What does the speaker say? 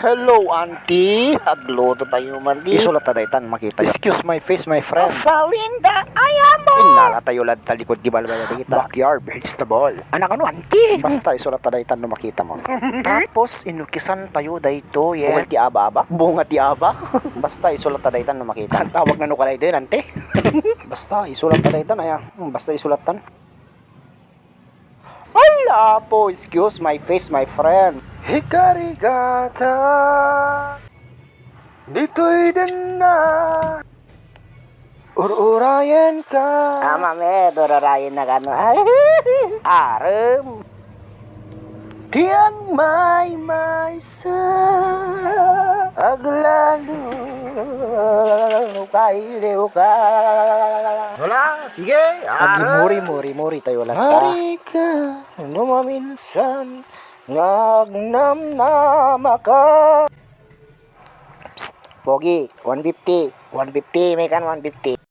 Hello, auntie. Agluto tayo man di. Isulat na daytan makita. Excuse my face, my friend. Salinda, ayan mo! Inala tayo lad talikod gibal ba kita. Backyard vegetable. Anak ano, auntie? Basta isulat na daytan no makita mo. Tapos inukisan tayo dayto, yeah. Bunga ti aba-aba? Bunga ti aba? Basta isulat na daytan no makita. Tawag na no ka dayto yun, auntie. Basta isulat na daytan aya. Basta isulatan. Hala po, excuse my face, my friend. Hikarigata dito'y din na ururayan ka. Mame, dorarayin na gano. Arem. Tiyang may sa aglalo kailiw ka. Wala, sige. Muri tayo lang ta. Hari ka, numaminsan, ngagnamnama ka. Psst, Pogi, 150. 150, may kan 150.